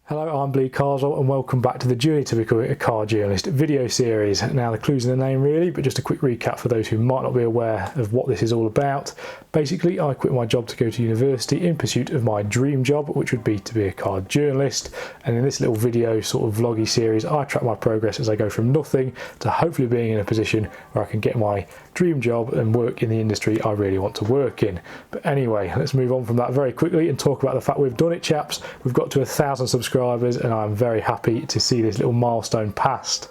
Hello, I'm Blee and welcome back to the Journey to Becoming a Car Journalist video series. Now, the clue's in the name really, but just a quick recap for those who might not be aware of what this is all about. Basically, I quit my job to go to university in pursuit of my dream job, which would be to be a car journalist. And in this little video sort of vloggy series, I track my progress as I go from nothing to hopefully being in a position where I can get my dream job and work in the industry I really want to work in. But anyway, let's move on from that very quickly and talk about the fact we've done it, chaps. We've got to 1,000 subscribers and I'm very happy to see this little milestone passed.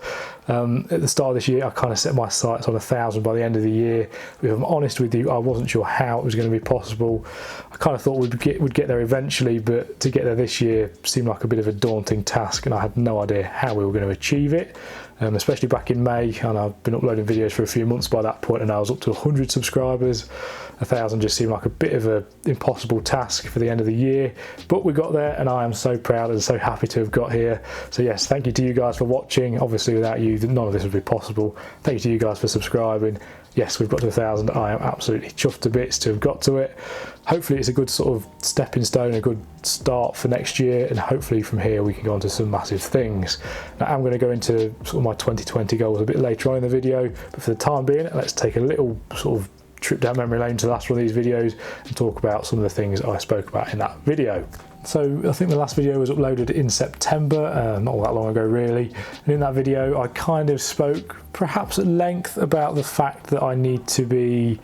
At the start of this year, I kind of set my sights on 1,000 by the end of the year. If I'm honest with you, I wasn't sure how it was going to be possible. I kind of thought we'd get there eventually, but to get there this year seemed like a bit of a daunting task, and I had no idea how we were going to achieve it. Especially back in May, and I've been uploading videos for a few months by that point, and I was up to 100 subscribers. 1,000 just seemed like a bit of an impossible task for the end of the year, but we got there, and I am so proud and so happy to have got here. So yes, thank you to you guys for watching. Obviously, without you, none of this would be possible. Thank you to you guys for subscribing. Yes, we've got to 1,000. I am absolutely chuffed to bits to have got to it. Hopefully it's a good sort of stepping stone, a good start for next year, and hopefully from here we can go on to some massive things. Now, I'm going to go into sort of my 2020 goals a bit later on in the video, but for the time being, let's take a little sort of trip down memory lane to the last one of these videos and talk about some of the things I spoke about in that video. So I think the last video was uploaded in September, not all that long ago really, and in that video I kind of spoke perhaps at length about the fact that I need to be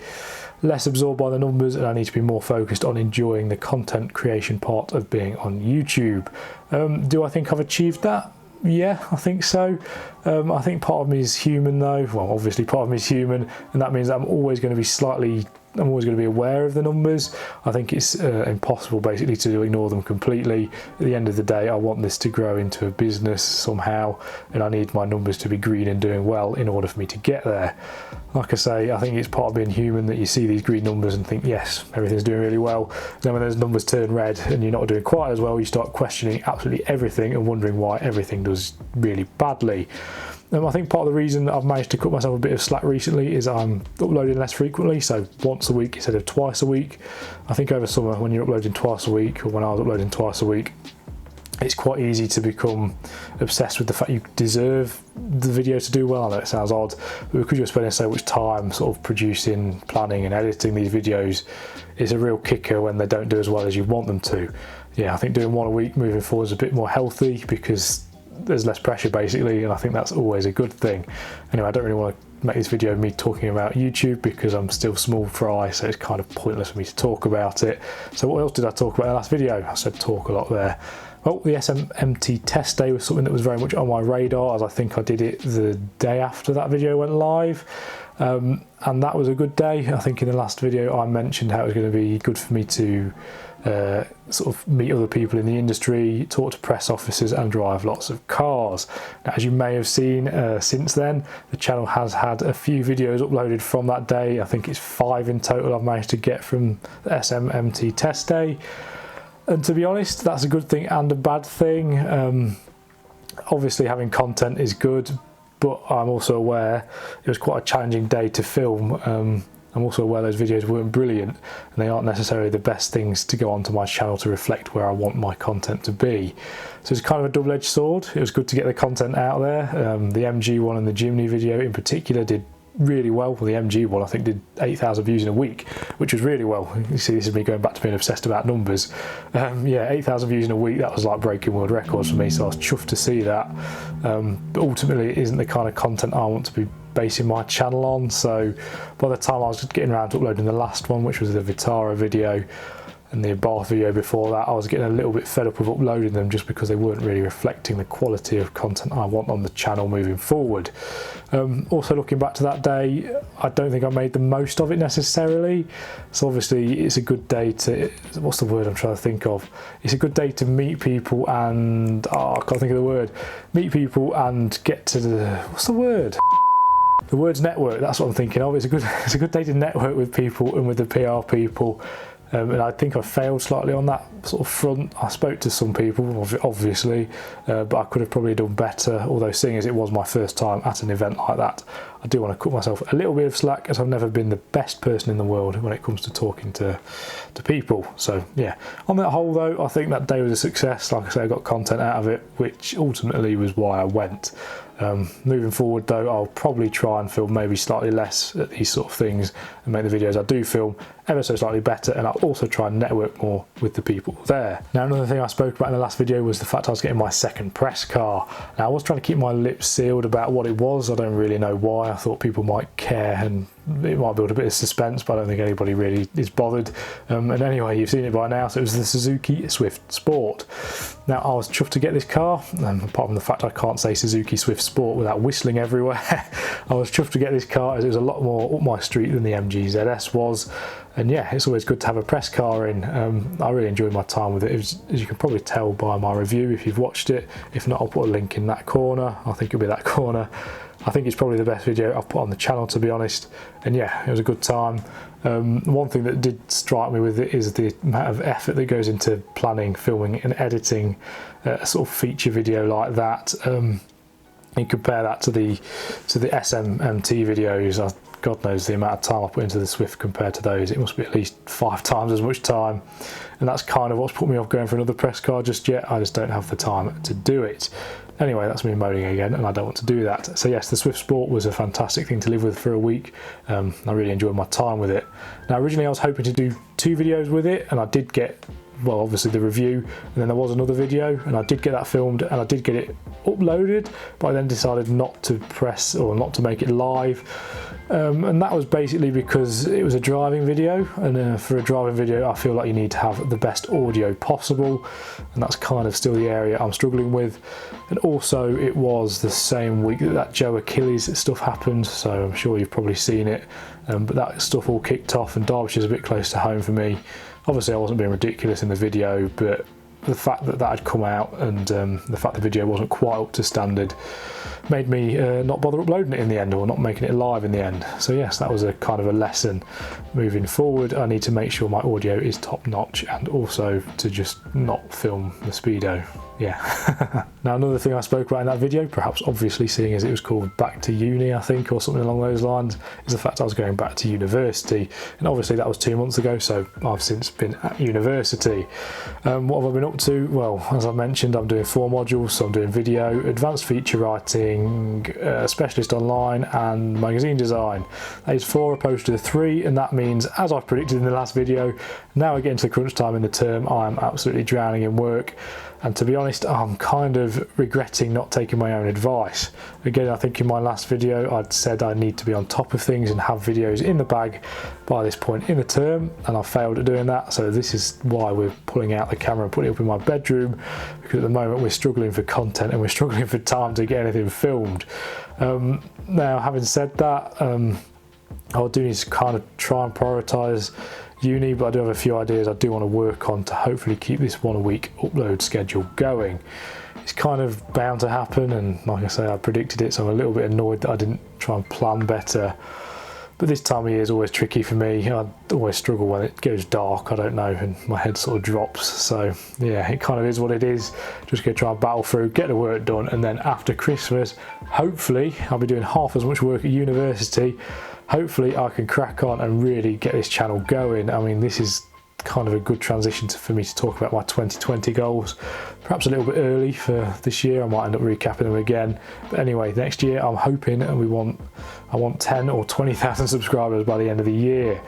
less absorbed by the numbers and I need to be more focused on enjoying the content creation part of being on YouTube. Do I think I've achieved that? Yeah, I think so. I think part of me is human though. Well, obviously part of me is human, and that means I'm always going to be aware of the numbers. I think it's impossible basically to ignore them completely. At the end of the day, I want this to grow into a business somehow, and I need my numbers to be green and doing well in order for me to get there. Like I say, I think it's part of being human that you see these green numbers and think, yes, everything's doing really well. And then when those numbers turn red and you're not doing quite as well, you start questioning absolutely everything and wondering why everything does really badly. I think part of the reason that I've managed to cut myself a bit of slack recently is I'm uploading less frequently, so once a week instead of twice a week. I think over summer when you're uploading twice a week, or when I was uploading twice a week, it's quite easy to become obsessed with the fact you deserve the video to do well. I know it sounds odd, but because you're spending so much time sort of producing, planning and editing these videos, it's a real kicker when they don't do as well as you want them to. Yeah, I think doing one a week moving forward is a bit more healthy because there's less pressure basically, and I think that's always a good thing. Anyway, I don't really want to make this video of me talking about YouTube because I'm still small fry, so it's kind of pointless for me to talk about it. So what else did I talk about in the last video? I said talk a lot there. Well, the SMMT test day was something that was very much on my radar, as I think I did it the day after that video went live. And that was a good day. I think in the last video I mentioned how it was going to be good for me to sort of meet other people in the industry, talk to press officers and drive lots of cars. Now, as you may have seen since then, the channel has had a few videos uploaded from that day. I think it's 5 in total I've managed to get from the SMMT test day. And to be honest, that's a good thing and a bad thing. Obviously having content is good, but I'm also aware it was quite a challenging day to film. I'm also aware those videos weren't brilliant and they aren't necessarily the best things to go onto my channel to reflect where I want my content to be. So it's kind of a double-edged sword. It was good to get the content out there. The MG one and the Jimny video in particular did really well. Well, the MG one I think did 8,000 views in a week, which was really well. You see, this is me going back to being obsessed about numbers. Yeah, 8,000 views in a week, that was like breaking world records for me, so I was chuffed to see that. But ultimately it isn't the kind of content I want to be basing my channel on, so by the time I was getting around to uploading the last one, which was the Vitara video, and the Bath video before that, I was getting a little bit fed up with uploading them just because they weren't really reflecting the quality of content I want on the channel moving forward. Also looking back to that day, I don't think I made the most of it necessarily. So obviously it's a good day to, what's the word I'm trying to think of? It's a good day to meet people and, I can't think of the word. Meet people and get to the, what's the word? The word's network, that's what I'm thinking of. It's a good day to network with people and with the PR people. and I think I failed slightly on that sort of front. I spoke to some people, obviously, but I could have probably done better, although seeing as it was my first time at an event like that, I do want to cut myself a little bit of slack, as I've never been the best person in the world when it comes to talking to people. So yeah, on that whole though, I think that day was a success. Like I say, I got content out of it, which ultimately was why I went. Moving forward though, I'll probably try and film maybe slightly less at these sort of things and make the videos I do film ever so slightly better, and I'll also try and network more with the people there. Now, another thing I spoke about in the last video was the fact I was getting my second press car. Now, I was trying to keep my lips sealed about what it was. I don't really know why. I thought people might care and it might build a bit of suspense, but I don't think anybody really is bothered. And anyway, you've seen it by now, so it was the Suzuki Swift Sport. Now, I was chuffed to get this car, apart from the fact I can't say Suzuki Swift Sport without whistling everywhere. I was chuffed to get this car as it was a lot more up my street than the MG ZS was. And yeah, it's always good to have a press car in. I really enjoyed my time with it. As you can probably tell by my review if you've watched it. If not, I'll put a link in that corner. I think it'll be that corner. I think it's probably the best video I've put on the channel, to be honest. And yeah, it was a good time. One thing that did strike me with it is the amount of effort that goes into planning, filming and editing a sort of feature video like that. You compare that to the SMMT videos. God knows the amount of time I put into the Swift compared to those. It must be at least 5 times as much time, and that's kind of what's put me off going for another press car just yet. I just don't have the time to do it. Anyway, that's me moaning again, and I don't want to do that. So yes, the Swift Sport was a fantastic thing to live with for a week. I really enjoyed my time with it. Now, originally I was hoping to do 2 videos with it, and I did get, well, obviously the review, and then there was another video, and I did get that filmed and I did get it uploaded, but I then decided not to press or not to make it live. And that was basically because it was a driving video, and for a driving video I feel like you need to have the best audio possible, and that's kind of still the area I'm struggling with. And also it was the same week that Joe Achilles stuff happened, so I'm sure you've probably seen it, but that stuff all kicked off, and Derbyshire's a bit close to home for me. Obviously I wasn't being ridiculous in the video, but the fact that that had come out and the fact the video wasn't quite up to standard made me not bother uploading it in the end, or not making it live in the end. So yes, that was a kind of a lesson. Moving forward, I need to make sure my audio is top notch, and also to just not film the Speedo. Yeah. Now, another thing I spoke about in that video, perhaps obviously seeing as it was called Back to Uni, I think, or something along those lines, is the fact I was going back to university. And obviously that was 2 months ago, so I've since been at university. What have I been up to? Well, as I mentioned, I'm doing 4 modules, so I'm doing video, advanced feature writing, specialist online, and magazine design. That is 4 opposed to the 3, and that means, as I've predicted in the last video, now we're getting to the crunch time in the term, I'm absolutely drowning in work. And to be honest, I'm kind of regretting not taking my own advice. Again, I think in my last video I'd said I need to be on top of things and have videos in the bag by this point in the term, and I failed at doing that. So this is why we're pulling out the camera and putting it up in my bedroom, because at the moment we're struggling for content and we're struggling for time to get anything filmed. Now, having said that, I do need to kind of try and prioritise uni, but I do have a few ideas I do want to work on to hopefully keep this 1 a week upload schedule going. It's kind of bound to happen, and like I say, I predicted it, so I'm a little bit annoyed that I didn't try and plan better. But this time of year is always tricky for me. I always struggle when it goes dark, I don't know, and my head sort of drops. So yeah, it kind of is what it is. Just going to try and battle through, get the work done, and then after Christmas, hopefully I'll be doing half as much work at university. Hopefully I can crack on and really get this channel going. I mean, this is kind of a good transition for me to talk about my 2020 goals. Perhaps a little bit early for this year, I might end up recapping them again. But anyway, next year I'm hoping, and I want 10 or 20,000 subscribers by the end of the year.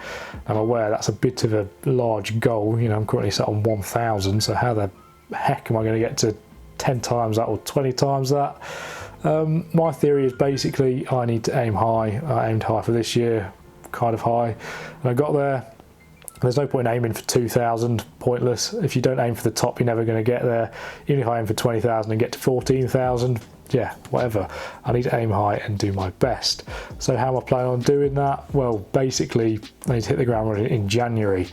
I'm aware that's a bit of a large goal. You know, I'm currently set on 1,000, so how the heck am I going to get to 10 times that or 20 times that? My theory is basically I need to aim high. I aimed high for this year, kind of high, and I got there. There's no point in aiming for 2,000, pointless. If you don't aim for the top, you're never going to get there. Even if I aim for 20,000 and get to 14,000, yeah, whatever. I need to aim high and do my best. So how am I planning on doing that? Well, basically, I need to hit the ground running in January.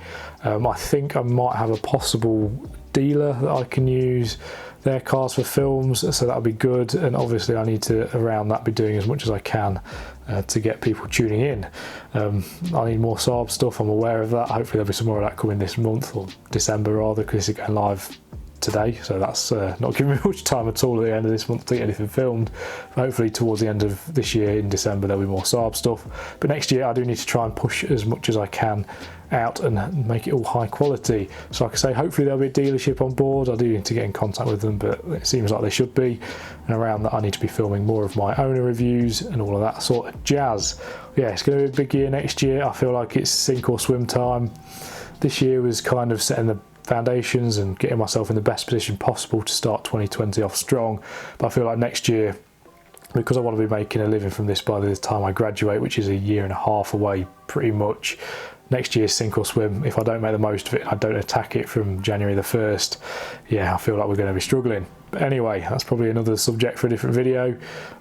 I think I might have a possible dealer that I can use their cars for films, so that'll be good. And obviously I need to, around that, be doing as much as I can to get people tuning in. I need more Saab stuff, I'm aware of that. Hopefully there'll be some more of that coming this month, or December rather, because this is going live today, so that's not giving me much time at all at the end of this month to get anything filmed. But hopefully towards the end of this year, in December, there'll be more Saab stuff. But next year I do need to try and push as much as I can out and make it all high quality. So like I say, hopefully there'll be a dealership on board. I do need to get in contact with them, but it seems like they should be. And around that I need to be filming more of my owner reviews and all of that sort of jazz. Yeah, it's going to be a big year next year. I feel like it's sink or swim time. This year was kind of setting the foundations and getting myself in the best position possible to start 2020 off strong. But I feel like next year, because I want to be making a living from this by the time I graduate, which is a year and a half away pretty much, next year's sink or swim. If I don't make the most of it, I don't attack it from January the 1st, yeah, I feel like we're going to be struggling. But anyway, that's probably another subject for a different video.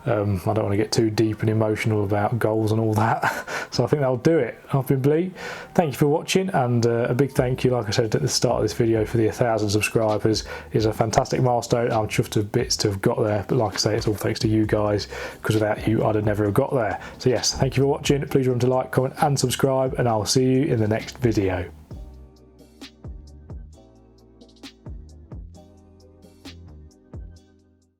I don't want to get too deep and emotional about goals and all that. So I think that'll do it. I've been Blee. Thank you for watching, and a big thank you, like I said at the start of this video, for the 1,000 subscribers. It's a fantastic milestone. I'm chuffed to bits to have got there, but like I say, it's all thanks to you guys, because without you I'd have never have got there. So yes, thank you for watching. Please remember to like, comment and subscribe, and I'll see you in the next video.